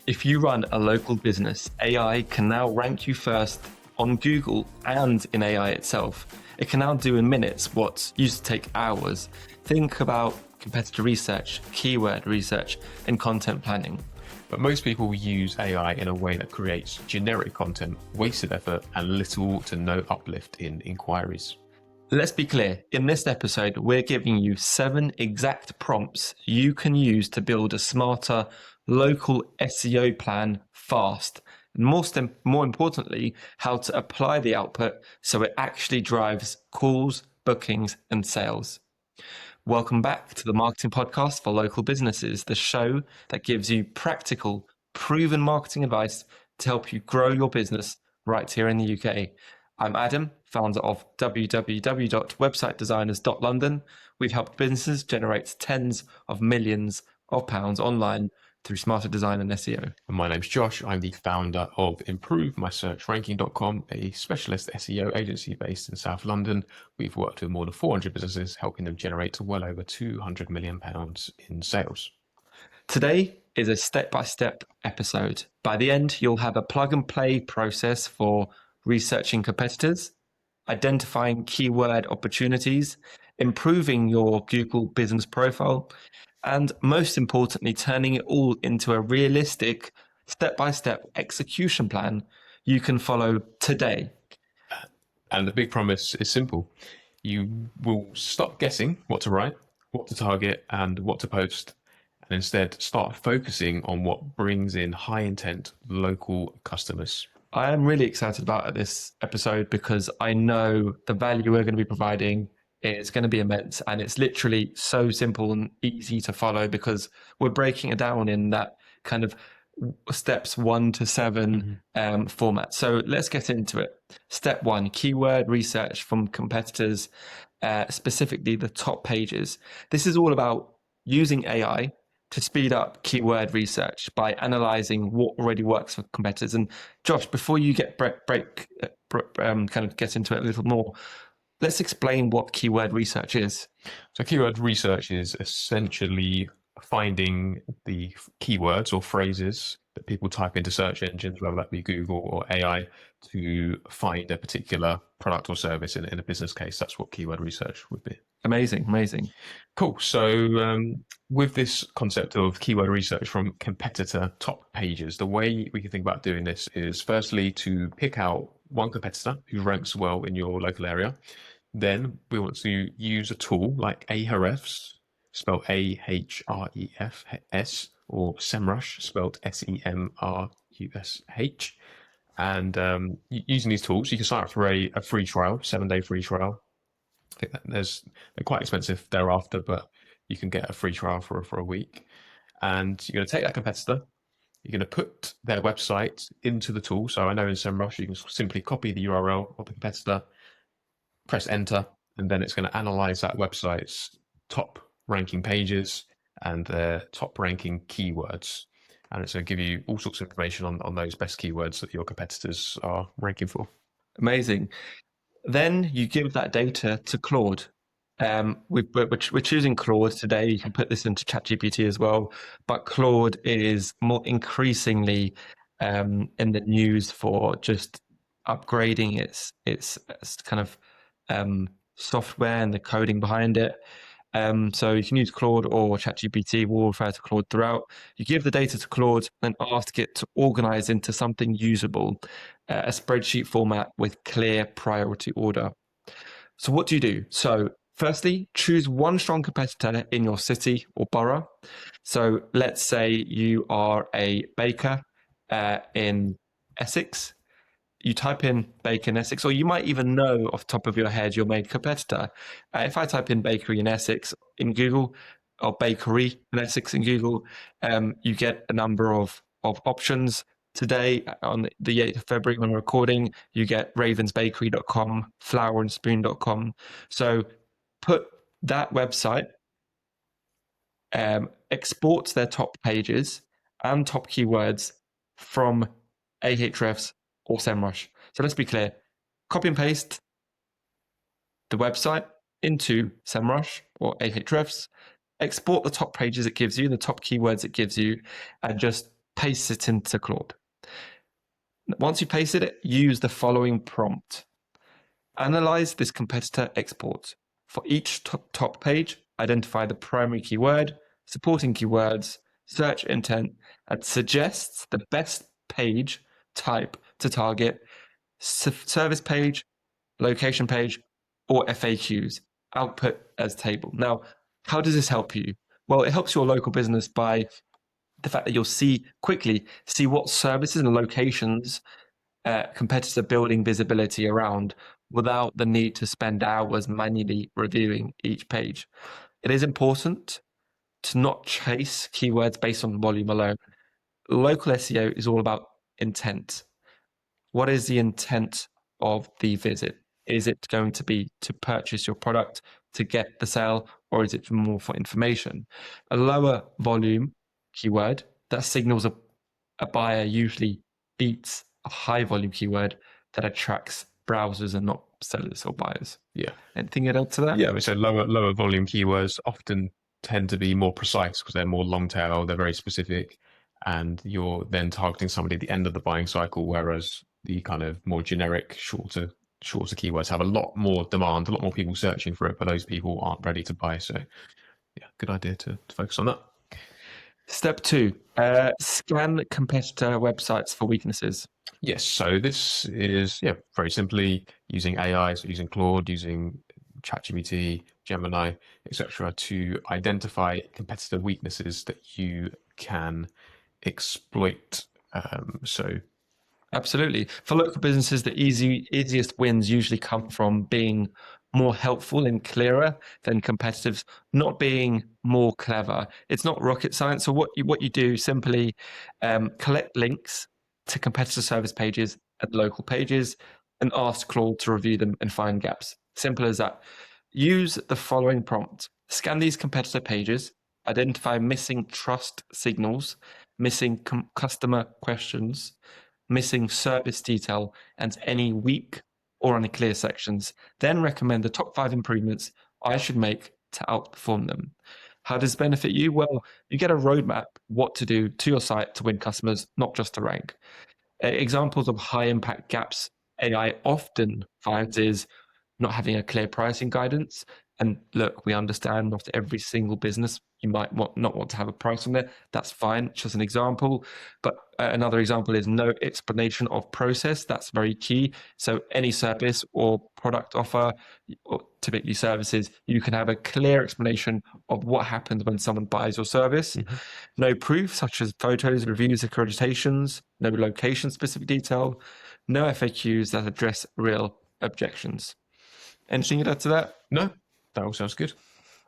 If you run a local business, AI can now rank you first on Google and in AI itself. It can now do in minutes what used to take hours. Think about competitor research, keyword research, and content planning. But most people use AI in a way that creates generic content, wasted effort, and little to no uplift in inquiries. Let's be clear, in this episode, we're giving you 7 exact prompts you can use to build a smarter local SEO plan fast. And more importantly, how to apply the output so it actually drives calls, bookings, and sales. Welcome back to the Marketing Podcast for Local Businesses, the show that gives you practical, proven marketing advice to help you grow your business right here in the UK. I'm Adam, founder of www.websitedesigners.london. We've helped businesses generate tens of millions of pounds online through smarter design and SEO. And my name's Josh. I'm the founder of ImproveMySearchRanking.com, a specialist SEO agency based in South London. We've worked with more than 400 businesses, helping them generate well over £200 million in sales. Today is a step-by-step episode. By the end, you'll have a plug-and-play process for researching competitors, identifying keyword opportunities, improving your Google business profile, and most importantly, turning it all into a realistic step-by-step execution plan you can follow today. And the big promise is simple. You will stop guessing what to write, what to target, and what to post, and instead start focusing on what brings in high-intent local customers. I am really excited about this episode because I know the value we're going to be providing is going to be immense, and it's literally so simple and easy to follow because we're breaking it down in that kind of steps 1 to 7 format. So let's get into it. Step 1, keyword research from competitors, specifically the top pages. This is all about using AI to speed up keyword research by analyzing what already works for competitors. And Josh, before you get get into it a little more, let's explain what keyword research is. So keyword research is essentially finding the keywords or phrases that people type into search engines, whether that be Google or AI, to find a particular product or service in a business case. That's what keyword research would be. Amazing. Cool. So with this concept of keyword research from competitor top pages, the way we can think about doing this is firstly to pick out one competitor who ranks well in your local area. Then we want to use a tool like Ahrefs, spelled Ahrefs, or SEMrush, spelled Semrush. And using these tools, you can sign up for a free trial, 7-day free trial. I think that they're quite expensive thereafter, but you can get a free trial for a week. And you're going to take that competitor, you're going to put their website into the tool. So I know in SEMrush, you can simply copy the URL of the competitor, press enter, and then it's going to analyze that website's top ranking pages and their top ranking keywords. And it's going to give you all sorts of information on those best keywords that your competitors are ranking for. Amazing. Then you give that data to Claude. We're choosing Claude today. You can put this into ChatGPT as well, but Claude is more increasingly in the news for just upgrading its kind of software and the coding behind it. So you can use Claude or ChatGPT. We'll refer to Claude throughout. You give the data to Claude and ask it to organize into something usable, a spreadsheet format with clear priority order. So what do you do? So firstly, choose one strong competitor in your city or borough. So let's say you are a baker in Essex. You type in baker in Essex, or you might even know off the top of your head your main competitor. If I type in bakery in Essex in Google, or bakery in Essex in Google, you get a number of options. Today, on the 8th of February, when we're recording, you get ravensbakery.com, flowerandspoon.com. So put that website, export their top pages and top keywords from Ahrefs or SEMrush. So let's be clear, copy and paste the website into SEMrush or Ahrefs, export the top pages it gives you, the top keywords it gives you, and just paste it into Claude. Once you pasted it, use the following prompt. Analyze this competitor export. For each top page, identify the primary keyword, supporting keywords, search intent, and suggests the best page type to target: service page, location page, or FAQs. Output as table. Now, how does this help you? Well, it helps your local business by the fact that you'll quickly see what services and locations competitor building visibility around without the need to spend hours manually reviewing each page. It is important to not chase keywords based on volume alone. Local SEO is all about intent. What is the intent of the visit? Is it going to be to purchase your product, to get the sale, or is it more for information? A lower volume keyword that signals a buyer usually beats a high volume keyword that attracts browsers and not sellers or buyers. Yeah. Anything you'd add to that? Yeah, so lower volume keywords often tend to be more precise because they're more long tail, they're very specific, and you're then targeting somebody at the end of the buying cycle, whereas the kind of more generic, shorter keywords have a lot more demand, a lot more people searching for it, but those people aren't ready to buy. So yeah, good idea to focus on that. Step 2, scan competitor websites for weaknesses. Yes, so this is very simply using AI, so using Claude, using ChatGPT, Gemini, etc., to identify competitor weaknesses that you can exploit. Absolutely. For local businesses, the easiest wins usually come from being more helpful and clearer than competitors, not being more clever. It's not rocket science. So what you do simply collect links to competitor service pages and local pages and ask Claude to review them and find gaps. Simple as that. Use the following prompt. Scan these competitor pages, identify missing trust signals, missing customer questions, missing service detail, and any weak or unclear sections. Then recommend the top 5 improvements I should make to outperform them. How does this benefit you? Well, you get a roadmap what to do to your site to win customers, not just to rank. Examples of high impact gaps AI often finds is not having a clear pricing guidance. And look, we understand not every single business, you might not want to have a price on there. That's fine. It's just an example. But another example is no explanation of process. That's very key. So any service or product offer, or typically services, you can have a clear explanation of what happens when someone buys your service. Mm-hmm. No proof, such as photos, reviews, accreditations, no location specific detail, no FAQs that address real objections. Anything you'd add to that? No, that all sounds good.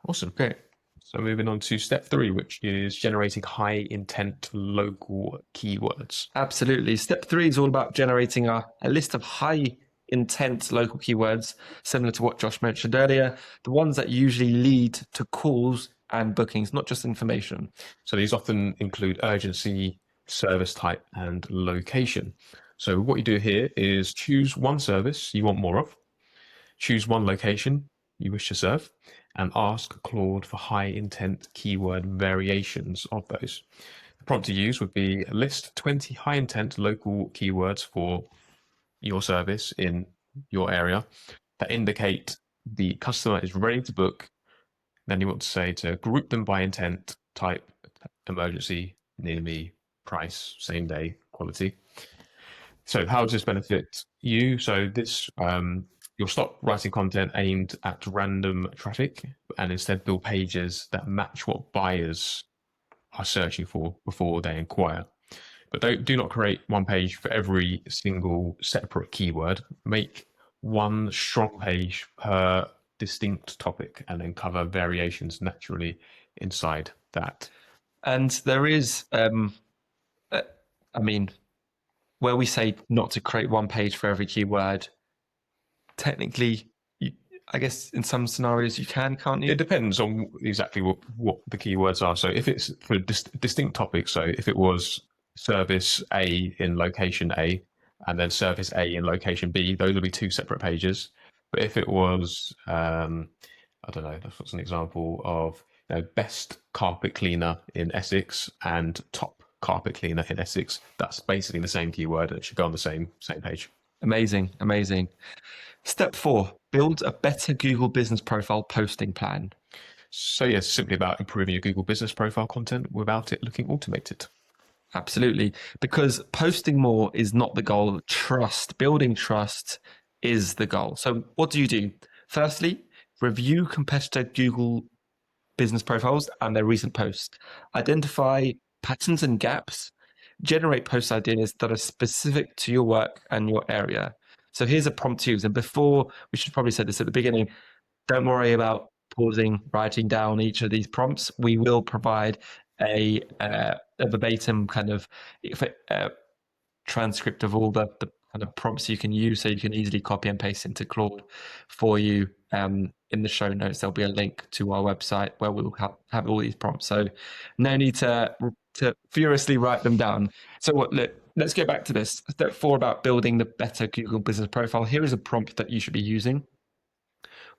Awesome. Great. So moving on to step 3, which is generating high intent local keywords. Absolutely. Step 3 is all about generating a list of high intent local keywords, similar to what Josh mentioned earlier, the ones that usually lead to calls and bookings, not just information. So these often include urgency, service type, and location. So what you do here is choose one service you want more of, choose one location you wish to serve, and ask Claude for high intent keyword variations of those. The prompt to use would be list 20 high intent local keywords for your service in your area that indicate the customer is ready to book. Then you want to say to group them by intent, type, emergency, near me, price, same day, quality. So how does this benefit you? So this, you'll stop writing content aimed at random traffic and instead build pages that match what buyers are searching for before they inquire. But do not create one page for every single separate keyword. Make one strong page per distinct topic and then cover variations naturally inside that. And there is, where we say not to create one page for every keyword, technically, I guess in some scenarios you can't you? It depends on exactly what the keywords are. So if it's for distinct topics, so if it was service A in location A and then service A in location B, those would be 2 separate pages. But if it was, I don't know, that's an example of best carpet cleaner in Essex and top carpet cleaner in Essex, that's basically the same keyword. It should go on the same page. Amazing, amazing. Step 4, build a better Google Business Profile posting plan. So yeah, it's simply about improving your Google Business Profile content without it looking automated. Absolutely. Because posting more is not the goal. Building trust is the goal. So what do? Firstly, review competitor Google business profiles and their recent posts. Identify patterns and gaps. Generate post ideas that are specific to your work and your area. So here's a prompt to use. And before, we should probably say this at the beginning, don't worry about pausing, writing down each of these prompts. We will provide a verbatim kind of transcript of all the kind of prompts you can use, so you can easily copy and paste into Claude for you. In the show notes, there'll be a link to our website where we'll have all these prompts. So no need to furiously write them down. So let's go back to this. Step 4 about building the better Google Business Profile. Here is a prompt that you should be using.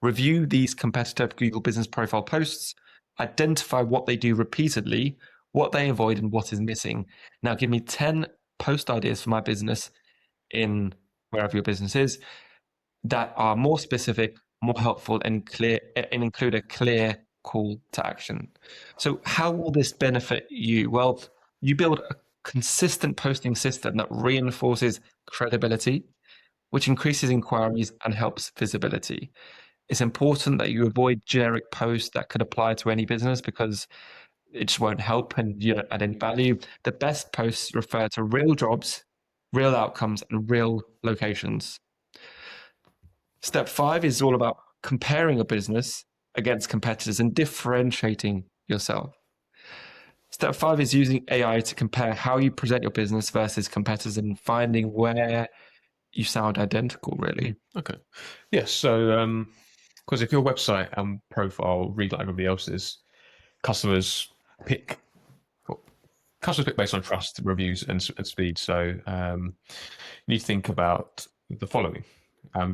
Review these competitive Google Business Profile posts, identify what they do repeatedly, what they avoid, and what is missing. Now, give me 10 post ideas for my business in wherever your business is that are more specific, more helpful, and clear, and include a clear call to action. So how will this benefit you? Well, you build a consistent posting system that reinforces credibility, which increases inquiries and helps visibility. It's important that you avoid generic posts that could apply to any business, because it just won't help and you don't add any value. The best posts refer to real jobs, real outcomes, and real locations. Step 5 is all about comparing a business against competitors and differentiating yourself. Step 5 is using AI to compare how you present your business versus competitors and finding where you sound identical, really. Okay. Yes. So, because if your website and profile read like everybody else's, customers pick based on trust, reviews, and speed. So you need to think about the following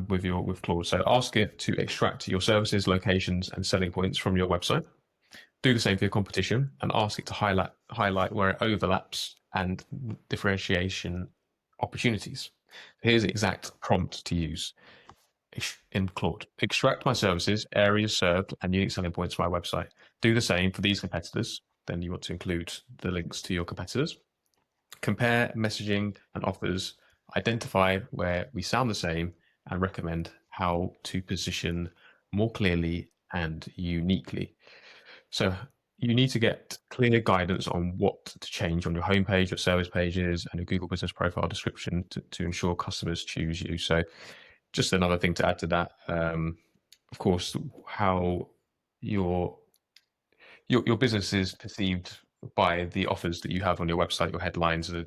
with Claude. So ask it to extract your services, locations, and selling points from your website. Do the same for your competition and ask it to highlight where it overlaps and differentiation opportunities. Here's the exact prompt to use in Claude. Extract my services, areas served, and unique selling points from my website. Do the same for these competitors. Then you want to include the links to your competitors. Compare messaging and offers. Identify where we sound the same and recommend how to position more clearly and uniquely. So you need to get clear guidance on what to change on your homepage, your service pages, and your Google Business Profile description to ensure customers choose you. So just another thing to add to that, of course, how your business is perceived by the offers that you have on your website, your headlines, the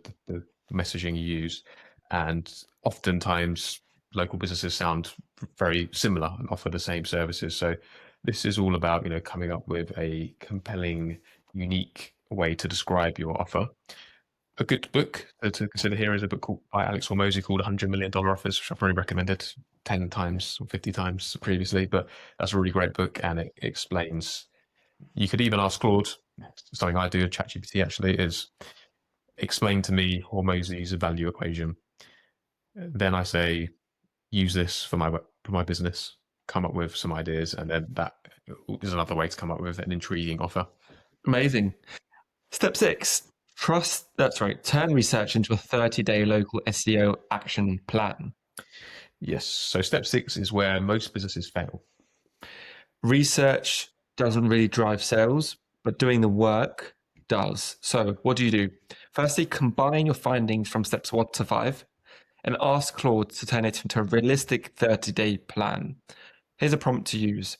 messaging you use, and oftentimes local businesses sound very similar and offer the same services. So this is all about coming up with a compelling, unique way to describe your offer. A good book to consider here is a book by Alex Hormozi called $100 Million Offers, which I've already recommended 10 times or 50 times previously, but that's a really great book, and it explains. You could even ask Claude, something I do at ChatGPT actually, is explain to me Hormozi's value equation. Then I say, use this for my business, come up with some ideas, and then that is another way to come up with an intriguing offer. Amazing. Step 6, turn research into a 30-day local SEO action plan. Yes. So step 6 is where most businesses fail. Research doesn't really drive sales, but doing the work does. So what do? Firstly, combine your findings from steps 1 to 5 and ask Claude to turn it into a realistic 30-day plan. Here's a prompt to use.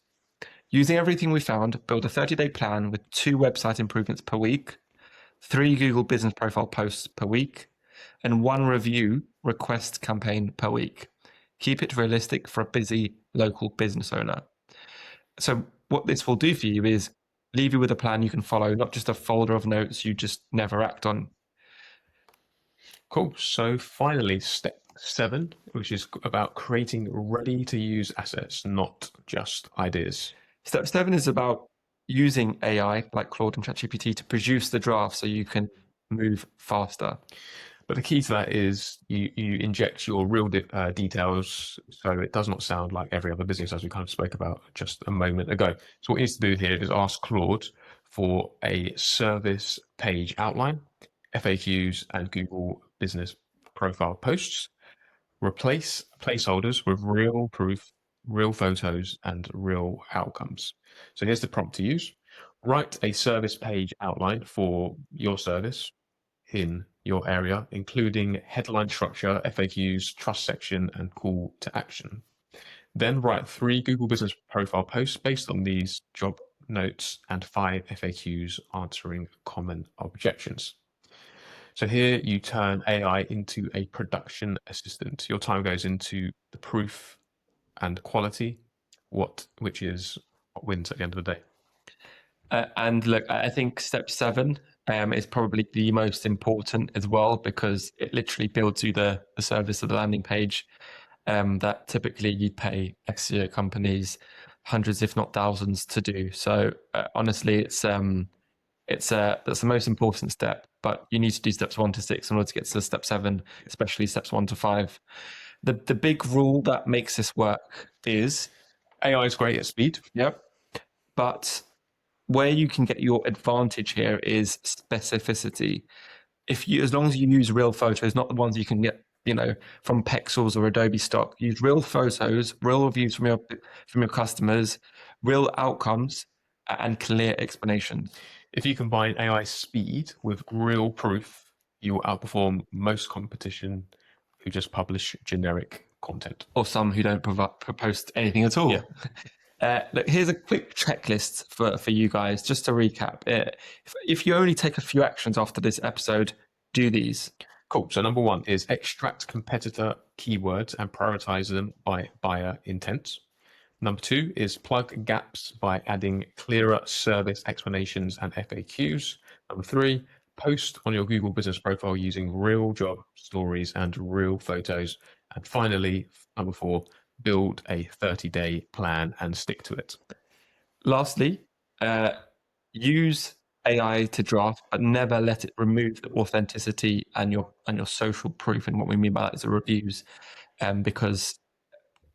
Using everything we found, build a 30-day plan with 2 website improvements per week, 3 Google Business Profile posts per week, and 1 review request campaign per week. Keep it realistic for a busy local business owner. So what this will do for you is leave you with a plan you can follow, not just a folder of notes you just never act on. Cool. So finally, step 7, which is about creating ready-to-use assets, not just ideas. Step 7 is about using AI like Claude and ChatGPT to produce the draft so you can move faster. But the key to that is you inject your real details, so it does not sound like every other business, as we kind of spoke about just a moment ago. So what you need to do here is ask Claude for a service page outline, FAQs, and Google Business Profile posts. Replace placeholders with real proof, real photos, and real outcomes. So here's the prompt to use. Write a service page outline for your service in your area, including headline structure, FAQs, trust section, and call to action. Then write 3 Google Business Profile posts based on these job notes and 5 FAQs answering common objections. So here you turn AI into a production assistant. Your time goes into the proof and quality, which is what wins at the end of the day. And look, I think step 7 is probably the most important as well, because it literally builds you the service of the landing page that typically you'd pay SEO companies hundreds, if not thousands, to do. So honestly, that's the most important step. But you need to do steps 1 to 6 in order to get to step 7, especially steps 1 to 5. The big rule that makes this work is AI is great at speed. Yep. But where you can get your advantage here is specificity. As long as you use real photos, not the ones you can get, from Pexels or Adobe stock, use real photos, real reviews from your customers, real outcomes, and clear explanations. If you combine AI speed with real proof, you will outperform most competition who just publish generic content. Or some who don't post anything at all. Yeah. Look, here's a quick checklist for you guys, just to recap. If you only take a few actions after this episode, do these. Cool. So number 1 is extract competitor keywords and prioritize them by buyer intent. Number 2 is plug gaps by adding clearer service explanations and FAQs. Number 3, post on your Google Business Profile using real job stories and real photos. And finally, number 4, build a 30-day plan and stick to it. Lastly, use AI to draft, but never let it remove the authenticity and your social proof. And what we mean by that is the reviews, because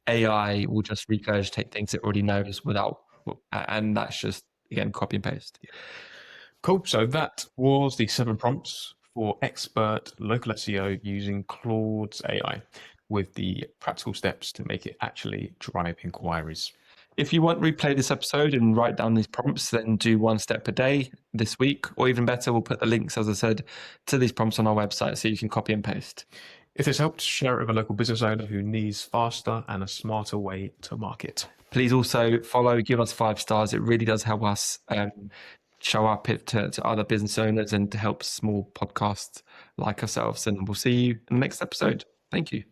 AI will just regurgitate things it already knows and that's just, again, copy and paste. Cool. So that was the 7 prompts for expert local SEO using Claude's AI, with the practical steps to make it actually drive inquiries. If you want to replay this episode and write down these prompts, then do 1 step a day this week, or even better, we'll put the links, as I said, to these prompts on our website so you can copy and paste. If this helped, share it with a local business owner who needs faster and a smarter way to market. Please also give us 5 stars. It really does help us show up to other business owners and to help small podcasts like ourselves. And we'll see you in the next episode. Thank you.